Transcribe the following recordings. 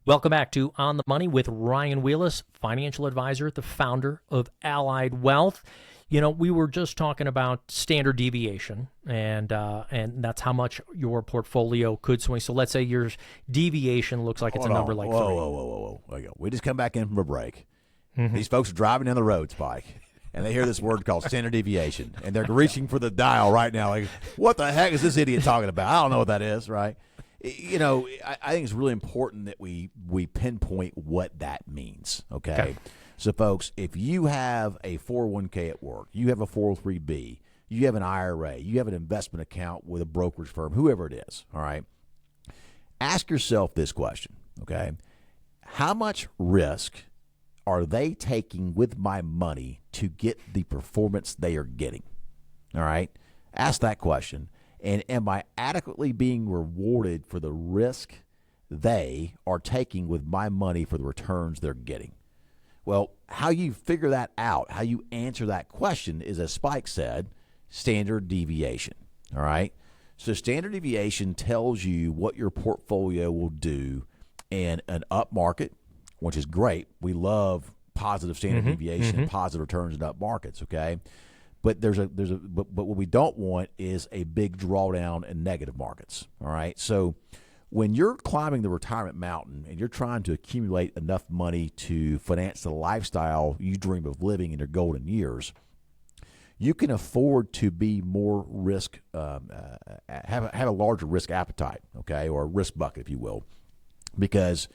Welcome back to On the Money with Ryan Wheelis, financial advisor, the founder of Allied Wealth. We were just talking about standard deviation, and that's how much your portfolio could swing. So let's say your deviation looks like it's a number like 3. Whoa. We just come back in from a break. These folks are driving down the road, Spike, and they hear this word called standard deviation, and they're reaching for the dial right now. Like, what the heck is this idiot talking about? I don't know what that is, right? I think it's really important that we pinpoint what that means, okay? So, folks, if you have a 401k at work, you have a 403b, you have an IRA, you have an investment account with a brokerage firm, whoever it is, all right, ask yourself this question, okay? How much risk are they taking with my money to get the performance they are getting, all right? Ask that question. And am I adequately being rewarded for the risk they are taking with my money for the returns they're getting? Well, how you figure that out, how you answer that question is, as Spike said, standard deviation, all right? So standard deviation tells you what your portfolio will do in an up market, which is great. We love positive standard deviation and positive returns in up markets, okay? But but what we don't want is a big drawdown in negative markets. All right. So when you're climbing the retirement mountain and you're trying to accumulate enough money to finance the lifestyle you dream of living in your golden years, you can afford to be more risk, have a larger risk appetite, okay, or a risk bucket, if you will, because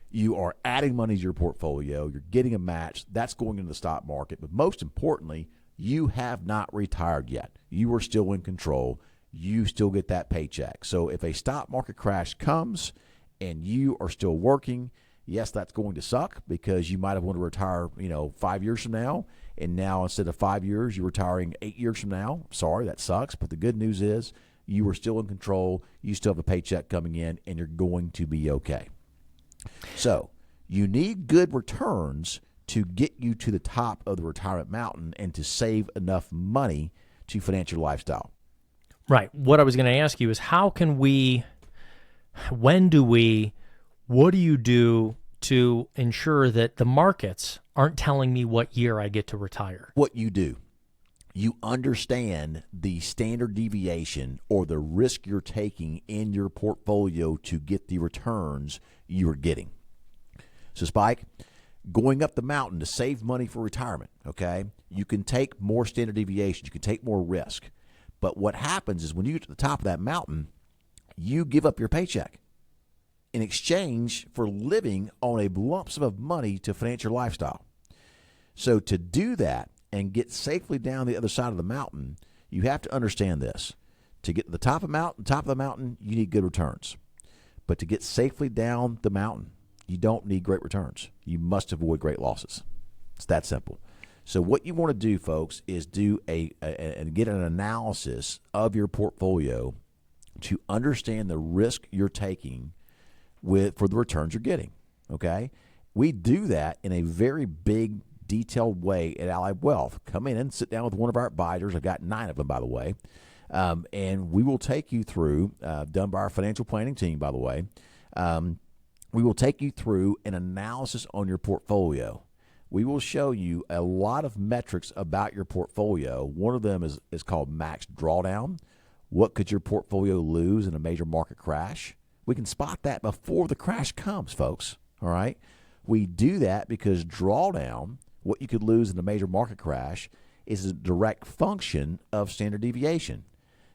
you are adding money to your portfolio, you're getting a match, that's going into the stock market, but most importantly, you have not retired yet. You are still in control. You still get that paycheck. So if a stock market crash comes and you are still working, yes, that's going to suck because you might have wanted to retire, 5 years from now, and now instead of 5 years, you're retiring 8 years from now. Sorry, that sucks. But the good news is you are still in control. You still have a paycheck coming in, and you're going to be okay. So you need good returns to get you to the top of the retirement mountain and to save enough money to finance your lifestyle. Right. What I was going to ask you is what do you do to ensure that the markets aren't telling me what year I get to retire? What you do, you understand the standard deviation or the risk you're taking in your portfolio to get the returns you're getting. So, Spike, going up the mountain to save money for retirement, okay, you can take more standard deviation, you can take more risk. But what happens is when you get to the top of that mountain, you give up your paycheck in exchange for living on a lump sum of money to finance your lifestyle. So to do that and get safely down the other side of the mountain, you have to understand this. To get to the top of the mountain, you need good returns. But to get safely down the mountain, you don't need great returns. You must avoid great losses. It's that simple. So what you want to do, folks, is do and get an analysis of your portfolio to understand the risk you're taking for the returns you're getting. Okay, we do that in a very big, detailed way at Allied Wealth. Come in and sit down with one of our advisors. I've got 9 of them, by the way, and we will take you through. Done by our financial planning team, by the way. We will take you through an analysis on your portfolio. We will show you a lot of metrics about your portfolio. One of them is called max drawdown. What could your portfolio lose in a major market crash? We can spot that before the crash comes, folks. All right? We do that because drawdown, what you could lose in a major market crash, is a direct function of standard deviation.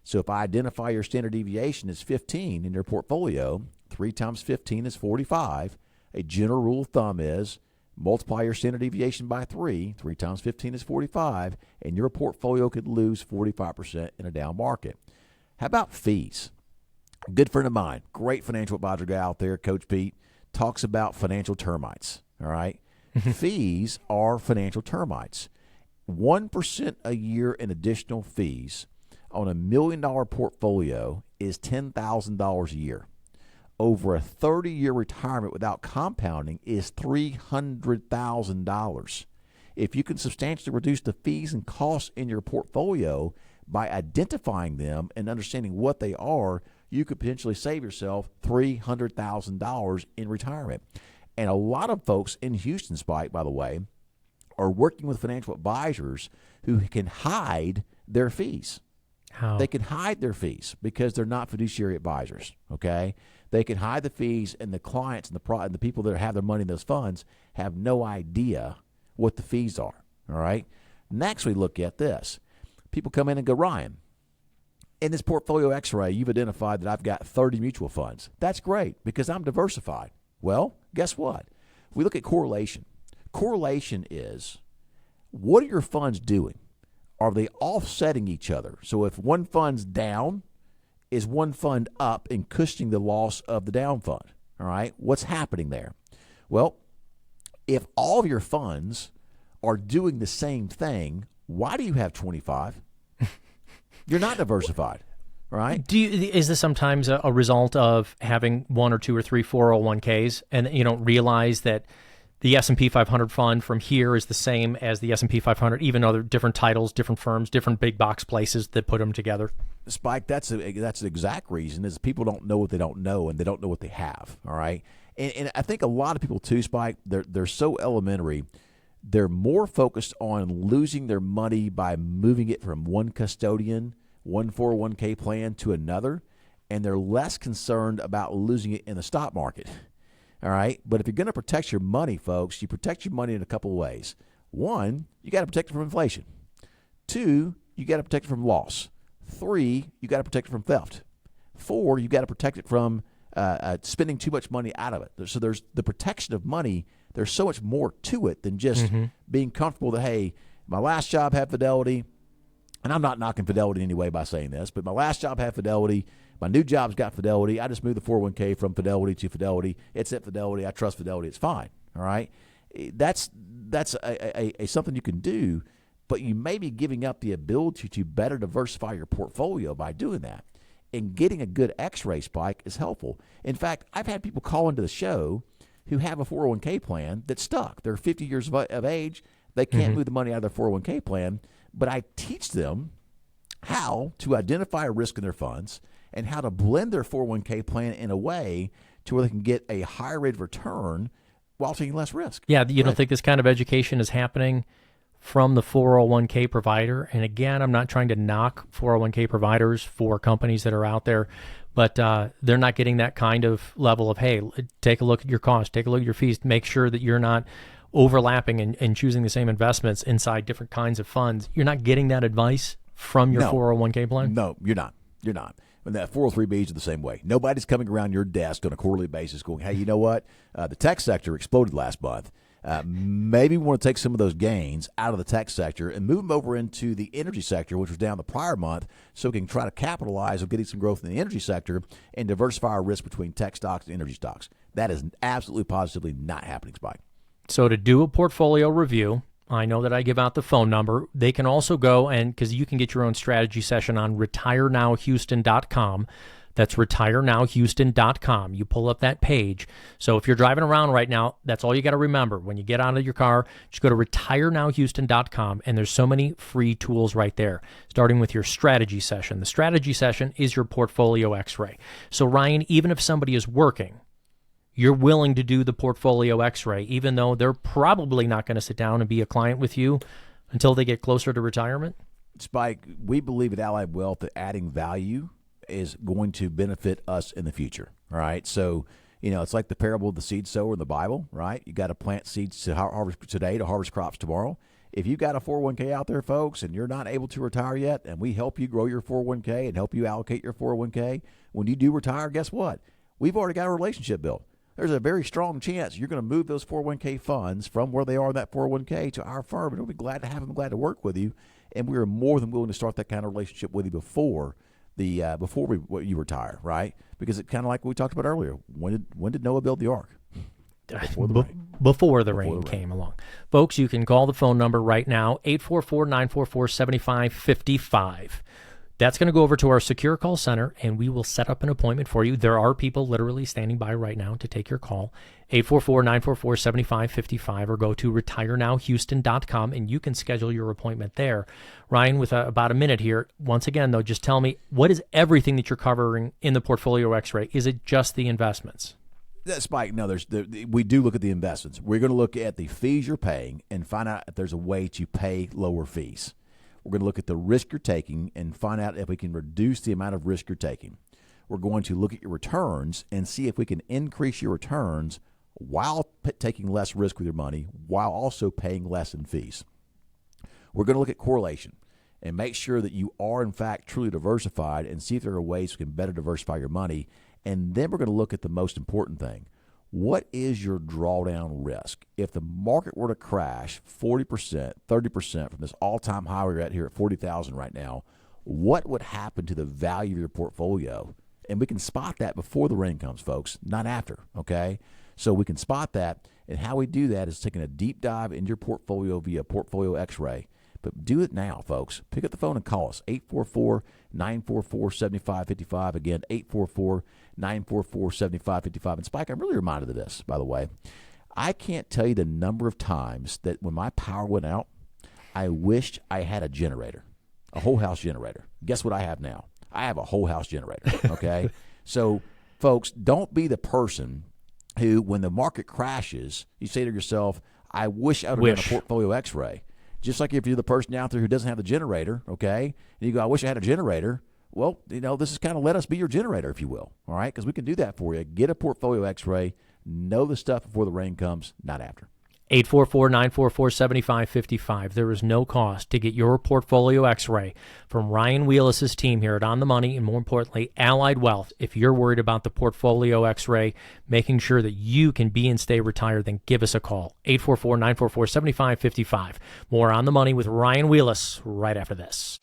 So if I identify your standard deviation as 15 in your portfolio, 3 times 15 is 45. A general rule of thumb is multiply your standard deviation by 3. 3 times 15 is 45, and your portfolio could lose 45% in a down market. How about fees? A good friend of mine, great financial advisor guy out there, Coach Pete, talks about financial termites, all right? Fees are financial termites. 1% a year in additional fees on $1 million portfolio is $10,000 a year. Over a 30-year retirement without compounding is $300,000. If you can substantially reduce the fees and costs in your portfolio by identifying them and understanding what they are, you could potentially save yourself $300,000 in retirement. And a lot of folks in Houston, Spike, by the way, are working with financial advisors who can hide their fees. How? They can hide their fees because they're not fiduciary advisors, okay? They can hide the fees, and the clients and the people that have their money in those funds have no idea what the fees are, all right? Next, we look at this. People come in and go, Ryan, in this portfolio x-ray, you've identified that I've got 30 mutual funds. That's great because I'm diversified. Well, guess what? We look at correlation. Correlation is, what are your funds doing? Are they offsetting each other? So if one fund's down, is one fund up and cushioning the loss of the down fund? All right, what's happening there? Well, if all of your funds are doing the same thing, why do you have 25? You're not diversified, right? Is this sometimes a result of having 1 or 2 or 3 401ks, and you don't realize that the S&P 500 fund from here is the same as the S&P 500, even though they're different titles, different firms, different big box places that put them together? Spike, that's the exact reason, is people don't know what they don't know, and they don't know what they have, all right? And I think a lot of people too, Spike, they're so elementary. They're more focused on losing their money by moving it from one custodian, one 401k plan to another, and they're less concerned about losing it in the stock market. All right? But if you're going to protect your money, folks, you protect your money in a couple of ways. One, you got to protect it from inflation. 2, you got to protect it from loss. 3, you got to protect it from theft. 4, you got to protect it from spending too much money out of it. So there's the protection of money. There's so much more to it than just being comfortable that, hey, my last job had Fidelity, and I'm not knocking Fidelity anyway by saying this, but my last job had Fidelity. My new job's got Fidelity. I just moved the 401k from Fidelity to Fidelity. It's at Fidelity. I trust Fidelity. It's fine. All right? That's a something you can do, but you may be giving up the ability to better diversify your portfolio by doing that. And getting a good x-ray, Spike, is helpful. In fact, I've had people call into the show who have a 401k plan that's stuck. They're 50 years of age. They can't move the money out of their 401k plan, but I teach them how to identify a risk in their funds and how to blend their 401k plan in a way to where they can get a higher rate of return while taking less risk. Yeah, you don't think this kind of education is happening from the 401k provider? And again, I'm not trying to knock 401k providers for companies that are out there, but they're not getting that kind of level of, hey, take a look at your costs, take a look at your fees, make sure that you're not overlapping and choosing the same investments inside different kinds of funds. You're not getting that advice from your 401k plan? No, you're not. You're not. And that 403Bs are the same way. Nobody's coming around your desk on a quarterly basis going, hey, you know what? The tech sector exploded last month. Maybe we want to take some of those gains out of the tech sector and move them over into the energy sector, which was down the prior month, so we can try to capitalize on getting some growth in the energy sector and diversify our risk between tech stocks and energy stocks. That is absolutely positively not happening, Spike. So to do a portfolio review, I know that I give out the phone number. They can also go and, because you can get your own strategy session on retirenowhouston.com. That's retirenowhouston.com. You pull up that page. So if you're driving around right now, that's all you got to remember. When you get out of your car, just go to retirenowhouston.com, and there's so many free tools right there, starting with your strategy session. The strategy session is your portfolio x-ray. So Ryan, even if somebody is working, you're willing to do the portfolio x-ray, even though they're probably not going to sit down and be a client with you until they get closer to retirement? Spike, we believe at Allied Wealth that adding value is going to benefit us in the future, all right? So, it's like the parable of the seed sower in the Bible, right? You got to plant seeds to harvest today to harvest crops tomorrow. If you've got a 401k out there, folks, and you're not able to retire yet, and we help you grow your 401k and help you allocate your 401k, when you do retire, guess what? We've already got a relationship built. There's a very strong chance you're going to move those 401k funds from where they are in that 401k to our firm, and we'll be glad to have them, glad to work with you, and we are more than willing to start that kind of relationship with you before you retire, right? Because it's kind of like what we talked about earlier. When did Noah build the ark? Before the rain came along. Folks, you can call the phone number right now, 844-944-7555. That's going to go over to our secure call center, and we will set up an appointment for you. There are people literally standing by right now to take your call. 844-944-7555, or go to retirenowhouston.com, and you can schedule your appointment there. Ryan, with about a minute here, once again, though, just tell me, what is everything that you're covering in the Portfolio X-ray? Is it just the investments? Spike, no, we do look at the investments. We're going to look at the fees you're paying and find out if there's a way to pay lower fees. We're going to look at the risk you're taking and find out if we can reduce the amount of risk you're taking. We're going to look at your returns and see if we can increase your returns while taking less risk with your money, while also paying less in fees. We're going to look at correlation and make sure that you are, in fact, truly diversified, and see if there are ways we can better diversify your money. And then we're going to look at the most important thing. What is your drawdown risk? If the market were to crash 40%, 30% from this all-time high we're at here at 40,000 right now, what would happen to the value of your portfolio? And we can spot that before the rain comes, folks, not after, okay? So we can spot that, and how we do that is taking a deep dive into your portfolio via Portfolio X-ray. But do it now, folks. Pick up the phone and call us, 844-944-7555. Again, 844-944-7555. And Spike, I'm really reminded of this, by the way. I can't tell you the number of times that when my power went out, I wished I had a generator, a whole house generator. Guess what I have now? I have a whole house generator, okay? So, folks, don't be the person who, when the market crashes, you say to yourself, I wish I would have done a Portfolio X-ray. Just like if you're the person out there who doesn't have the generator, okay, and you go, I wish I had a generator. Well, this is kind of let us be your generator, if you will, all right, because we can do that for you. Get a Portfolio X-ray. Know the stuff before the rain comes, not after. 844-944-7555. There is no cost to get your Portfolio X-ray from Ryan Wheelis' team here at On the Money, and more importantly, Allied Wealth. If you're worried about the Portfolio X-ray, making sure that you can be and stay retired, then give us a call. 844-944-7555. More On the Money with Ryan Wheelis right after this.